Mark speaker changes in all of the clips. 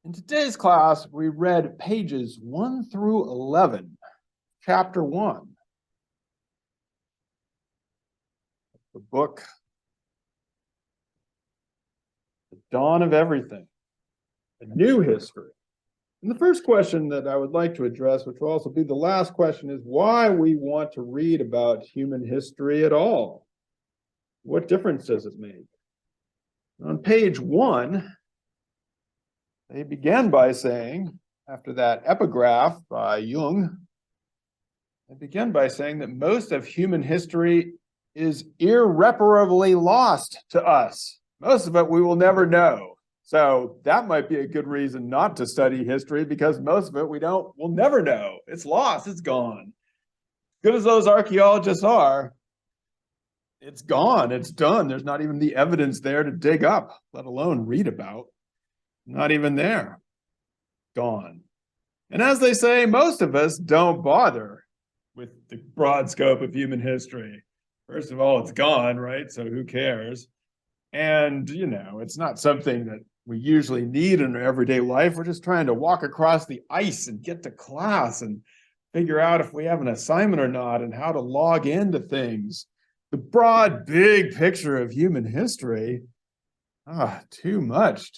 Speaker 1: In today's class, we read pages 1 through 11, chapter 1. The book, The Dawn of Everything, a New History. And the first question that I would like to address, which will also be the last question, is why we want to read about human history at all. What difference does it make? On page 1, they begin by saying, after that epigraph by Jung, they begin by saying that most of human history is irreparably lost to us. Most of it we will never know. So that might be a good reason not to study history, because most of it we'll never know. It's lost, it's gone. Good as those archaeologists are, it's gone, it's done. There's not even the evidence there to dig up, let alone read about. Not even there. Gone. And as they say, most of us don't bother with the broad scope of human history. First of all, it's gone, right? So who cares? And, it's not something that we usually need in our everyday life. We're just trying to walk across the ice and get to class and figure out if we have an assignment or not and how to log into things. The broad, big picture of human history, too much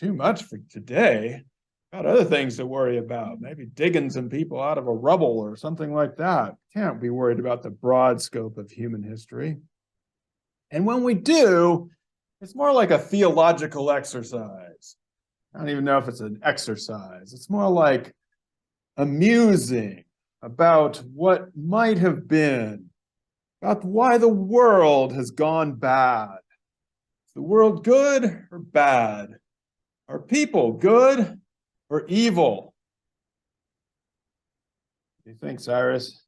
Speaker 1: for today. Got other things to worry about. Maybe digging some people out of a rubble or something like that. Can't be worried about the broad scope of human history. And when we do, it's more like a theological exercise. I don't even know if it's an exercise. It's more like amusing about what might have been, about why the world has gone bad. Is the world good or bad? Are people good or evil? What do you think, Cyrus?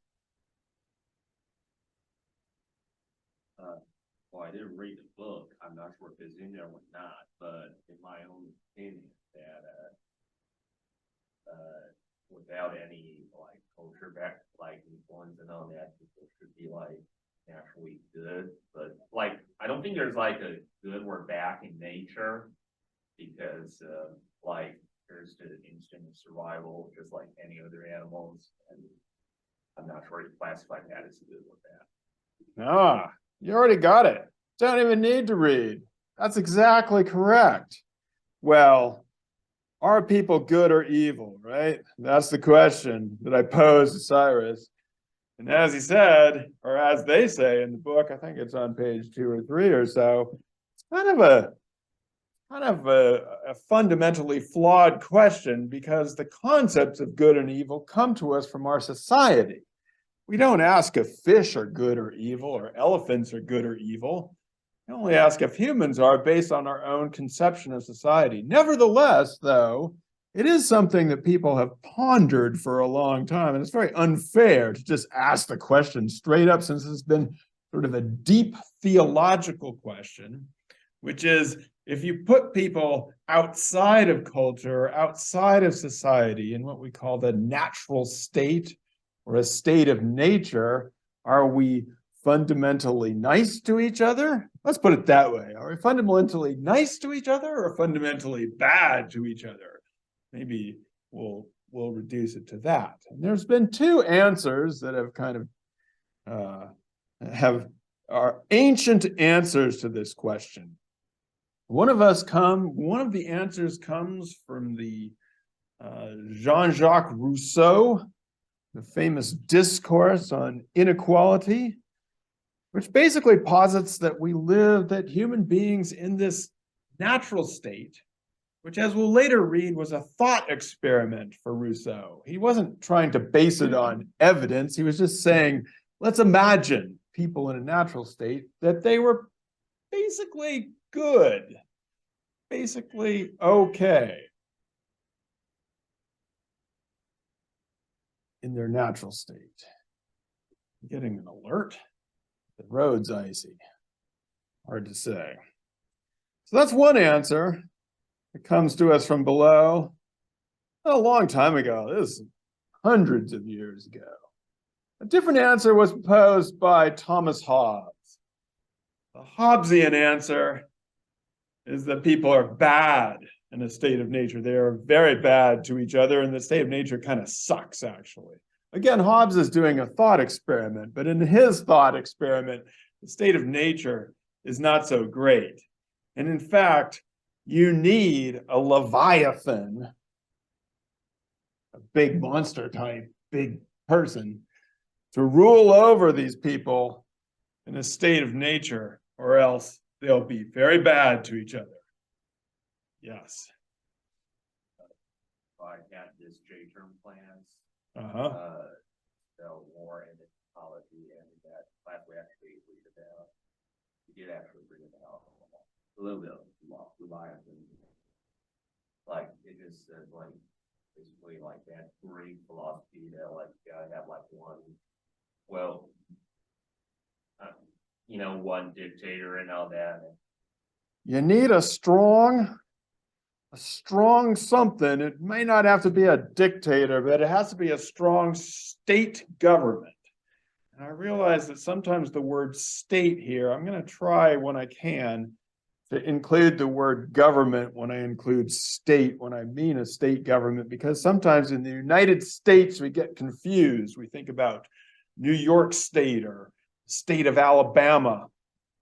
Speaker 2: Well, I didn't read the book. I'm not sure if it's in there or not, but in my own opinion, that without any culture back influence and all that, people should be naturally good. But I don't think there's a good or bad in nature, because there's the instinct of survival, just like any other animals, and I'm not sure to classify that as good or bad.
Speaker 1: You already got it. Don't even need to read. That's exactly correct. Well, are people good or evil, right? That's the question that I posed to Cyrus. And as he said, or as they say in the book, I think it's on page 2 or 3 or so, it's kind of a fundamentally flawed question, because the concepts of good and evil come to us from our society. We don't ask if fish are good or evil, or elephants are good or evil. We only ask if humans are, based on our own conception of society. Nevertheless, though, it is something that people have pondered for a long time, and it's very unfair to just ask the question straight up, since it's been sort of a deep theological question, which is, if you put people outside of culture, outside of society, in what we call the natural state, or a state of nature, are we fundamentally nice to each other? Let's put it that way. Are we fundamentally nice to each other, or fundamentally bad to each other? Maybe we'll reduce it to that. And there's been 2 answers that have kind of are ancient answers to this question. One of the answers comes from the Jean-Jacques Rousseau, the famous discourse on inequality, which basically posits that human beings in this natural state, which, as we'll later read, was a thought experiment for Rousseau. He wasn't trying to base it on evidence. He was just saying, let's imagine people in a natural state, that they were basically good, basically okay in their natural state. I'm getting an alert. The road's icy. Hard to say. So that's one answer. It comes to us from below. A long time ago. This is hundreds of years ago. A different answer was proposed by Thomas Hobbes. The Hobbesian answer is that people are bad, in a state of nature. They are very bad to each other, and the state of nature kind of sucks, actually. Again, Hobbes is doing a thought experiment, but in his thought experiment, the state of nature is not so great. And in fact, you need a Leviathan, a big monster type, big person, to rule over these people in a state of nature, or else they'll be very bad to each other. Yes.
Speaker 2: I had this J-term plans. The war and ecology, and that class we actually read about. We did actually read about a little bit of Leviathan. Like it just says like basically like that Greek philosophy that like have like one, well, one dictator and all that.
Speaker 1: You need a strong something. It may not have to be a dictator, but it has to be a strong state government. And I realize that sometimes the word state here, I'm going to try when I can to include the word government when I include state, when I mean a state government, because sometimes in the United States we get confused. We think about New York State or state of Alabama.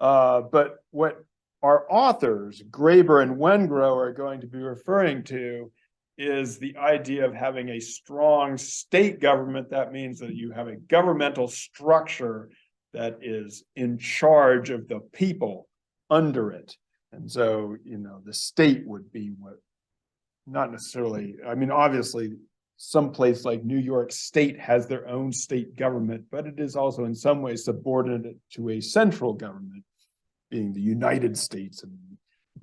Speaker 1: But what our authors, Graeber and Wengrow, are going to be referring to is the idea of having a strong state government. That means that you have a governmental structure that is in charge of the people under it. And so, the state would be what, not necessarily, I mean, obviously, some place like New York State has their own state government, but it is also in some ways subordinate to a central government, being the United States and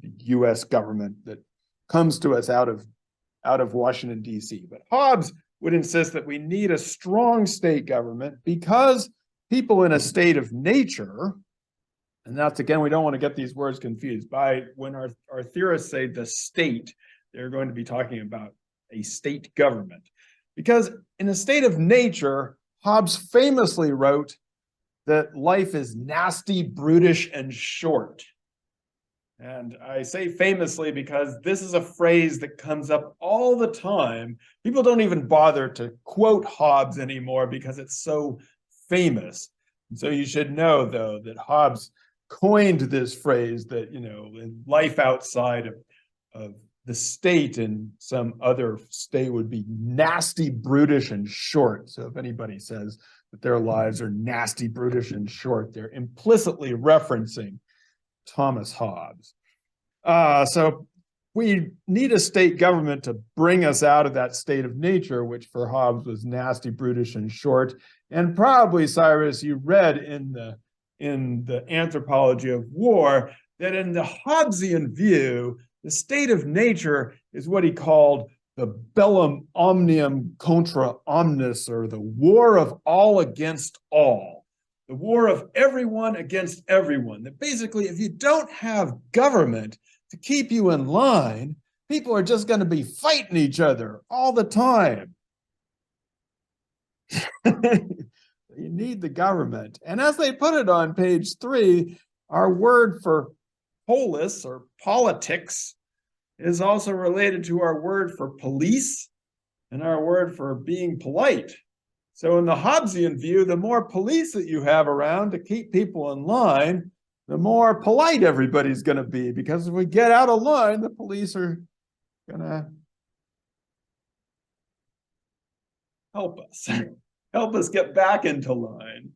Speaker 1: the US government that comes to us out of Washington, D.C. But Hobbes would insist that we need a strong state government because people in a state of nature, and that's, again, we don't want to get these words confused. When our theorists say the state, they're going to be talking about a state government. Because in a state of nature, Hobbes famously wrote that life is nasty, brutish, and short. And I say famously because this is a phrase that comes up all the time. People don't even bother to quote Hobbes anymore because it's so famous. And so you should know, though, that Hobbes coined this phrase that, in life outside of the state and some other state would be nasty, brutish, and short. So if anybody says that their lives are nasty, brutish, and short, they're implicitly referencing Thomas Hobbes. So we need a state government to bring us out of that state of nature, which for Hobbes was nasty, brutish, and short. And probably, Cyrus, you read in the Anthropology of War that in the Hobbesian view, the state of nature is what he called the bellum omnium contra omnis, or the war of all against all, the war of everyone against everyone. That basically, if you don't have government to keep you in line, people are just going to be fighting each other all the time. You need the government. And as they put it on page 3, our word for polis, or politics, is also related to our word for police and our word for being polite. So in the Hobbesian view, the more police that you have around to keep people in line, the more polite everybody's going to be, because if we get out of line, the police are going to help us get back into line.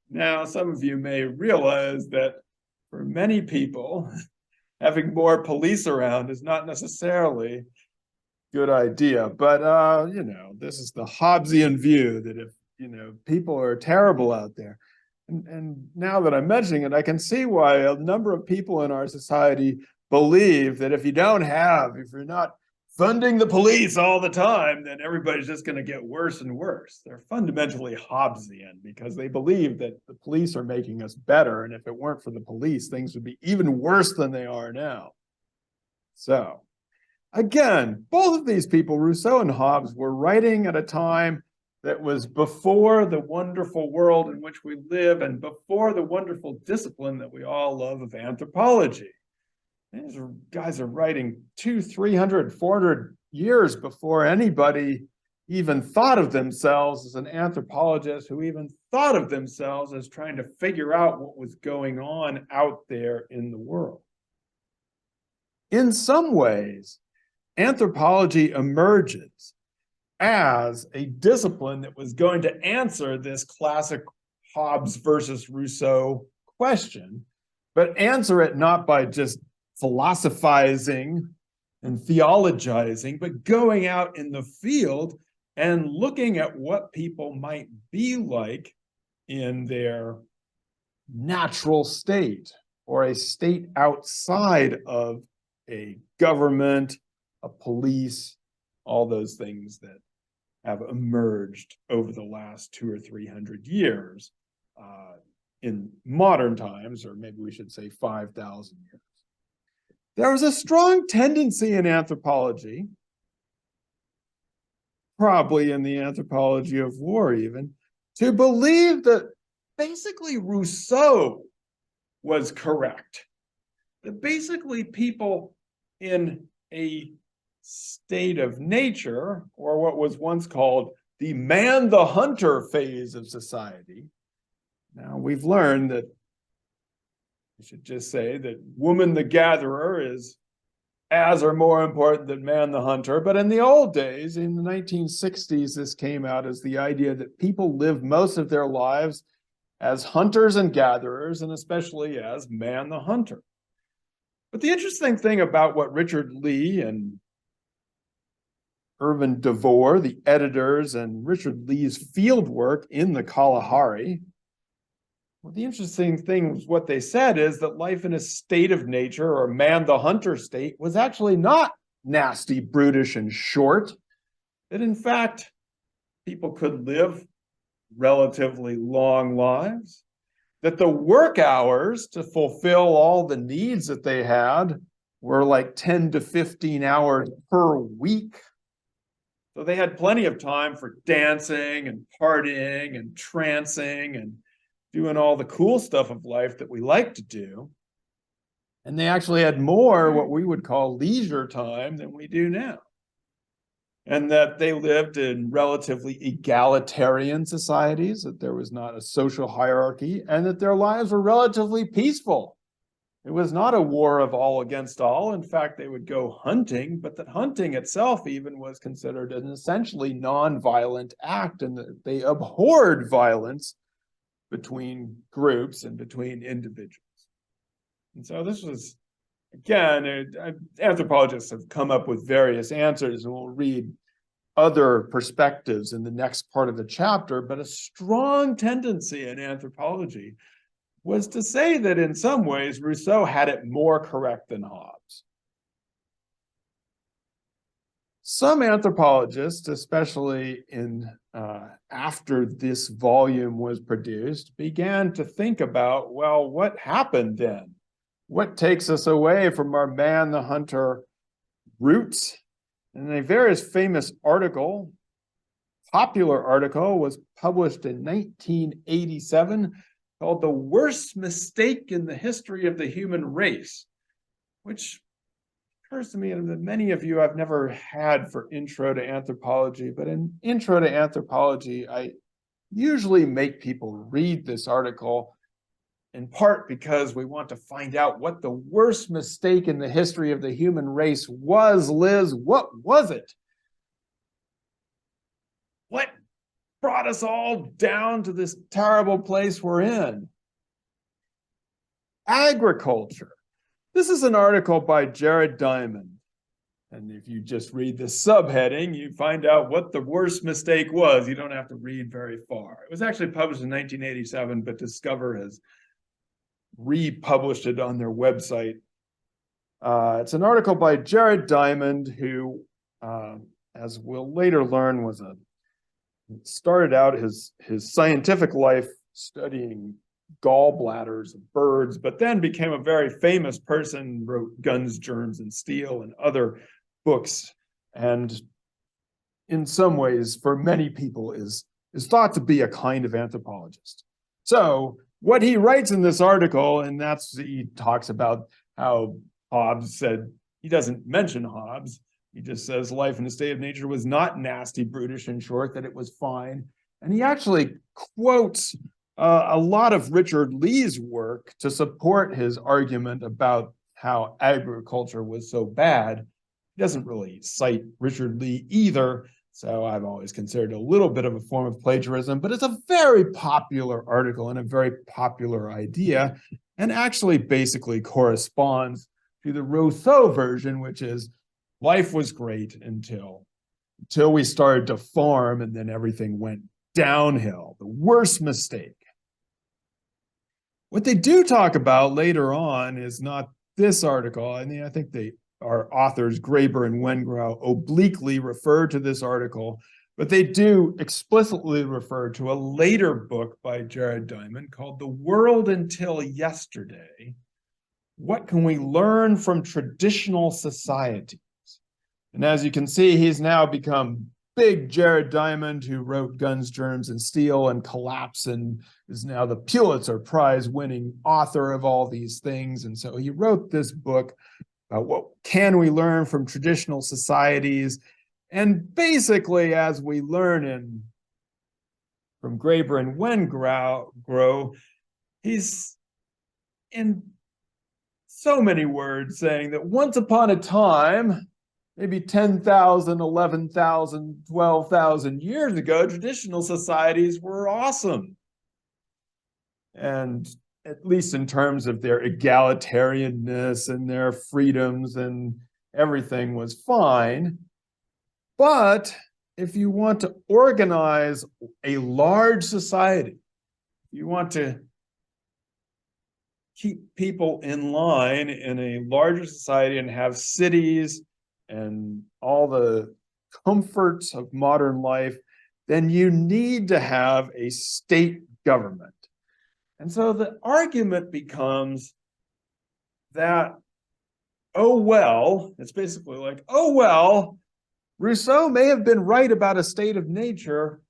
Speaker 1: Now, some of you may realize that for many people, having more police around is not necessarily a good idea. But, this is the Hobbesian view that if, people are terrible out there. And now that I'm mentioning it, I can see why a number of people in our society believe that if you're not funding the police all the time, then everybody's just going to get worse and worse. They're fundamentally Hobbesian because they believe that the police are making us better. And if it weren't for the police, things would be even worse than they are now. So, again, both of these people, Rousseau and Hobbes, were writing at a time that was before the wonderful world in which we live and before the wonderful discipline that we all love of anthropology. These guys are writing 200, 300, 400 years before anybody even thought of themselves as an anthropologist, who even thought of themselves as trying to figure out what was going on out there in the world. In some ways, anthropology emerges as a discipline that was going to answer this classic Hobbes versus Rousseau question, but answer it not by just philosophizing and theologizing, but going out in the field and looking at what people might be like in their natural state, or a state outside of a government, a police, all those things that have emerged over the last 200 or 300 years in modern times, or maybe we should say 5,000 years. There was a strong tendency in anthropology, probably in the anthropology of war even, to believe that basically Rousseau was correct. That basically people in a state of nature, or what was once called the man the hunter phase of society. Now we've learned that, I should just say that woman the gatherer is as or more important than man the hunter. But in the old days, in the 1960s, this came out as the idea that people live most of their lives as hunters and gatherers, and especially as man the hunter. But the interesting thing about what Richard Lee and Irvin DeVore, the editors, and Richard Lee's field work in the Kalahari, well, the interesting thing was what they said is that life in a state of nature, or man the hunter state, was actually not nasty, brutish, and short. That in fact, people could live relatively long lives. That the work hours to fulfill all the needs that they had were like 10 to 15 hours per week. So they had plenty of time for dancing and partying and trancing and doing all the cool stuff of life that we like to do. And they actually had more what we would call leisure time than we do now. And that they lived in relatively egalitarian societies, that there was not a social hierarchy, and that their lives were relatively peaceful. It was not a war of all against all. In fact, they would go hunting, but that hunting itself even was considered an essentially non-violent act, and that they abhorred violence between groups and between individuals. And so this was, again, anthropologists have come up with various answers, and we'll read other perspectives in the next part of the chapter, but a strong tendency in anthropology was to say that in some ways Rousseau had it more correct than Hobbes. Some anthropologists, especially in after this volume was produced, began to think about, well, what happened then? What takes us away from our man the hunter roots? And a very famous article, popular article, was published in 1987 called "The Worst Mistake in the History of the Human Race," which occurs to me that many of you I've never had for Intro to Anthropology, but in Intro to Anthropology, I usually make people read this article, in part because we want to find out what the worst mistake in the history of the human race was. Liz, what was it? What brought us all down to this terrible place we're in? Agriculture. This is an article by Jared Diamond. And if you just read the subheading, you find out what the worst mistake was. You don't have to read very far. It was actually published in 1987, but Discover has republished it on their website. It's an article by Jared Diamond, who, as we'll later learn, started out his scientific life studying gallbladders of birds, but then became a very famous person, wrote Guns, Germs, and Steel and other books, and in some ways, for many people, is thought to be a kind of anthropologist. So what he writes in this article, and he talks about how Hobbes said, he doesn't mention Hobbes. He just says life in a state of nature was not nasty, brutish, in short, that it was fine. And he actually quotes a lot of Richard Lee's work to support his argument about how agriculture was so bad. He doesn't really cite Richard Lee either, so I've always considered it a little bit of a form of plagiarism, but it's a very popular article and a very popular idea, and actually basically corresponds to the Rousseau version, which is life was great until we started to farm, and then everything went downhill. The worst mistake. What they do talk about later on is not this article. I mean, I think our authors, Graeber and Wengrow, obliquely refer to this article, but they do explicitly refer to a later book by Jared Diamond called The World Until Yesterday. What can we learn from traditional societies? And as you can see, he's now become big Jared Diamond, who wrote Guns, Germs, and Steel and Collapse, and is now the Pulitzer Prize winning author of all these things. And so he wrote this book about what can we learn from traditional societies. And basically, as we learn from Graeber and Wengrow, he's in so many words saying that once upon a time, maybe 10,000, 11,000, 12,000 years ago, traditional societies were awesome. And at least in terms of their egalitarianness and their freedoms, and everything was fine. But if you want to organize a large society, you want to keep people in line in a larger society and have cities and all the comforts of modern life, then you need to have a state government. And so the argument becomes that, oh, well, it's basically like, oh, well, Rousseau may have been right about a state of nature,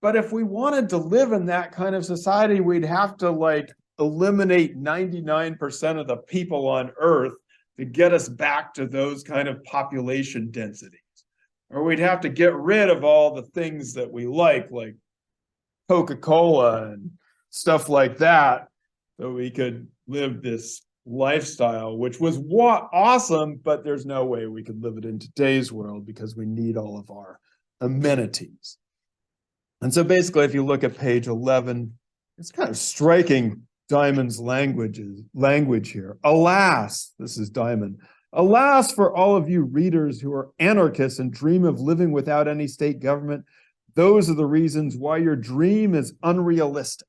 Speaker 1: but if we wanted to live in that kind of society, we'd have to like eliminate 99% of the people on Earth to get us back to those kind of population densities. Or we'd have to get rid of all the things that we like Coca-Cola and stuff like that, so we could live this lifestyle, which was awesome, but there's no way we could live it in today's world because we need all of our amenities. And so basically, if you look at page 11, it's kind of striking Diamond's language here. Alas, this is Diamond. Alas, for all of you readers who are anarchists and dream of living without any state government, those are the reasons why your dream is unrealistic.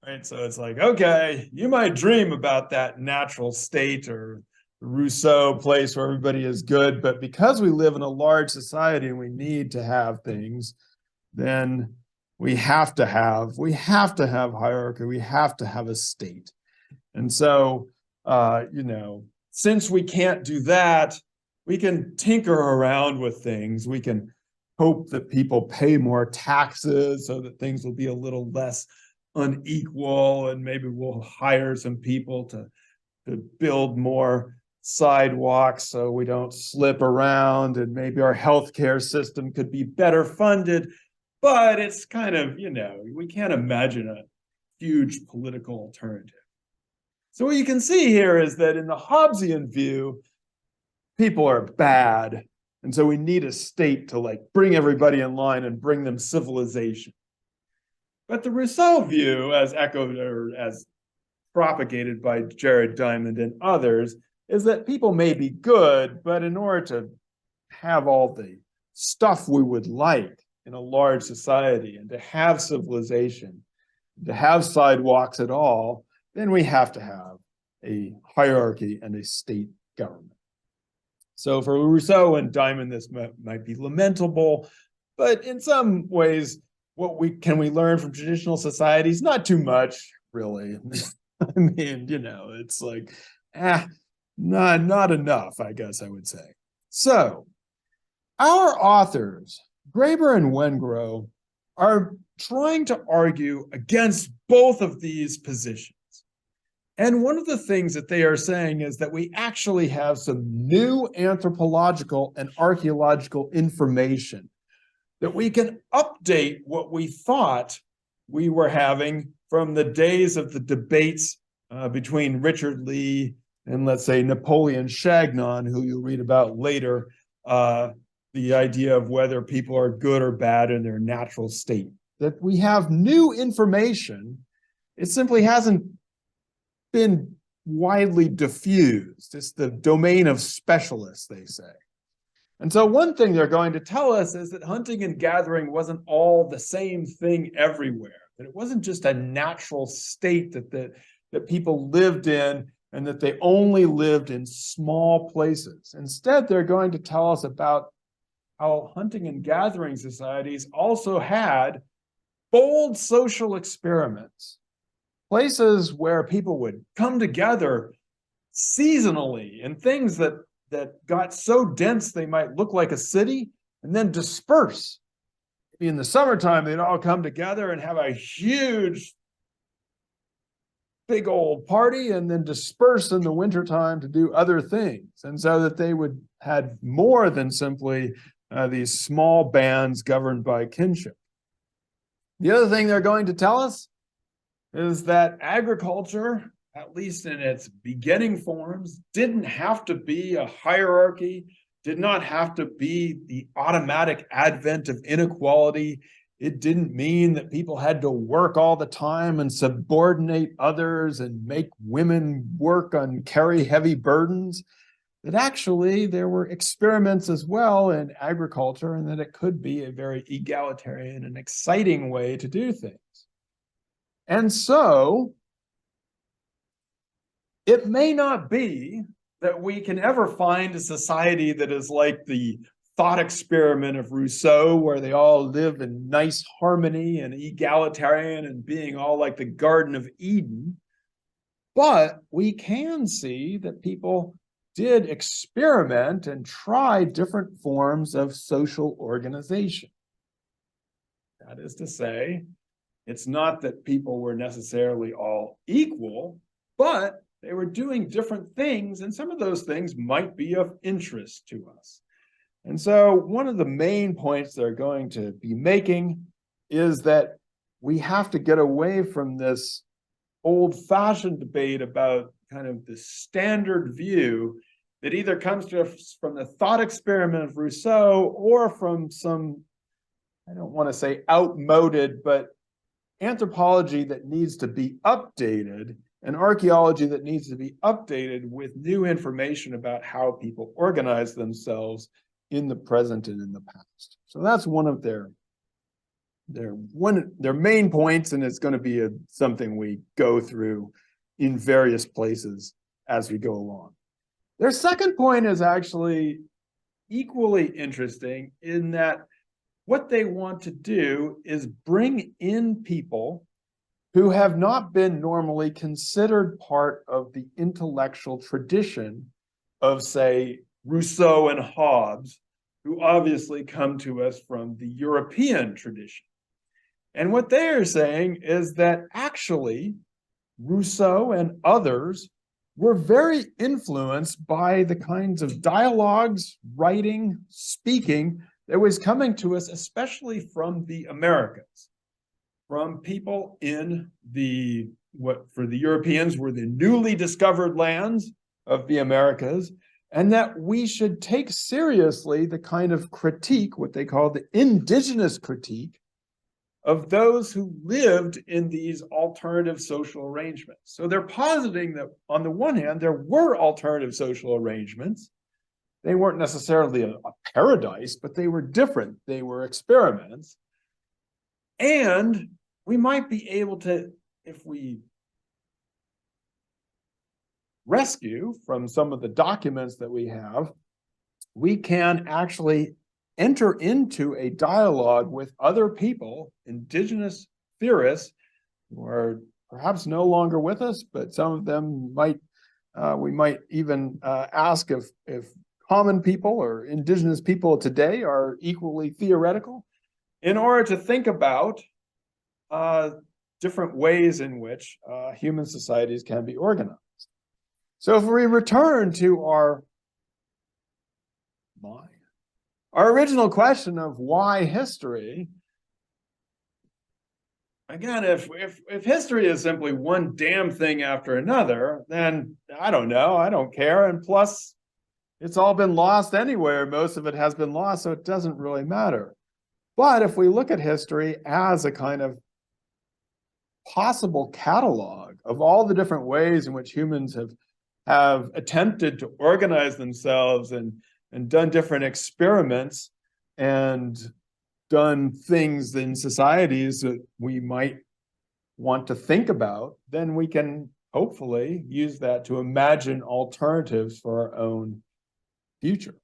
Speaker 1: Right, so it's like, okay, you might dream about that natural state or Rousseau place where everybody is good, but because we live in a large society and we need to have things, then we have to have hierarchy, we have to have a state. And so, since we can't do that, we can tinker around with things. We can hope that people pay more taxes so that things will be a little less unequal, and maybe we'll hire some people to build more sidewalks so we don't slip around, and maybe our healthcare system could be better funded. But it's kind of, we can't imagine a huge political alternative. So what you can see here is that in the Hobbesian view, people are bad. And so we need a state to bring everybody in line and bring them civilization. But the Rousseau view, as echoed or as propagated by Jared Diamond and others, is that people may be good, but in order to have all the stuff we would like in a large society and to have civilization, to have sidewalks at all, then we have to have a hierarchy and a state government. So for Rousseau and Diamond, this might be lamentable, but in some ways, can we learn from traditional societies? Not too much, really. I mean, it's like, not enough, I guess I would say. So our authors, Graeber and Wengrow, are trying to argue against both of these positions. And one of the things that they are saying is that we actually have some new anthropological and archaeological information that we can update what we thought we were having from the days of the debates between Richard Lee and, let's say, Napoleon Chagnon, who you'll read about later, the idea of whether people are good or bad in their natural state. That we have new information, it simply hasn't been widely diffused. It's the domain of specialists, they say. And so one thing they're going to tell us is that hunting and gathering wasn't all the same thing everywhere, that it wasn't just a natural state that people lived in and that they only lived in small places. Instead, they're going to tell us about how hunting and gathering societies also had bold social experiments, places where people would come together seasonally in things that got so dense they might look like a city and then disperse. In the summertime, they'd all come together and have a huge, big old party and then disperse in the wintertime to do other things. And so that they would had more than simply these small bands governed by kinship. The other thing they're going to tell us is that agriculture, at least in its beginning forms, didn't have to be a hierarchy, did not have to be the automatic advent of inequality. It didn't mean that people had to work all the time and subordinate others and make women work and carry heavy burdens. That actually there were experiments as well in agriculture, and that it could be a very egalitarian and exciting way to do things. And so it may not be that we can ever find a society that is like the thought experiment of Rousseau, where they all live in nice harmony and egalitarian and being all like the Garden of Eden. But we can see that people did experiment and try different forms of social organization. That is to say, it's not that people were necessarily all equal, but they were doing different things, and some of those things might be of interest to us. And so one of the main points they're going to be making is that we have to get away from this old-fashioned debate about kind of the standard view that either comes to us from the thought experiment of Rousseau or from some, I don't want to say outmoded, but anthropology that needs to be updated and archaeology that needs to be updated with new information about how people organize themselves in the present and in the past. So that's one of their main points, and it's going to be something we go through in various places as we go along. Their second point is actually equally interesting in that what they want to do is bring in people who have not been normally considered part of the intellectual tradition of, say, Rousseau and Hobbes, who obviously come to us from the European tradition. And what they are saying is that actually Rousseau and others were very influenced by the kinds of dialogues, writing, speaking that was coming to us, especially from the Americas, from people in what for the Europeans were the newly discovered lands of the Americas, and that we should take seriously the kind of critique, what they call the indigenous critique, of those who lived in these alternative social arrangements. So they're positing that on the one hand, there were alternative social arrangements. They weren't necessarily a paradise, but they were different. They were experiments. And we might be able to, if we rescue from some of the documents that we have, we can actually enter into a dialogue with other people, indigenous theorists, who are perhaps no longer with us, but some of them might, we might even ask if common people or indigenous people today are equally theoretical, in order to think about different ways in which human societies can be organized. So if we return to our original question of why history, again, if history is simply one damn thing after another, then I don't know, I don't care. And plus, it's all been lost anywhere. Most of it has been lost, so it doesn't really matter. But if we look at history as a kind of possible catalog of all the different ways in which humans have attempted to organize themselves and done different experiments and done things in societies that we might want to think about, then we can hopefully use that to imagine alternatives for our own future.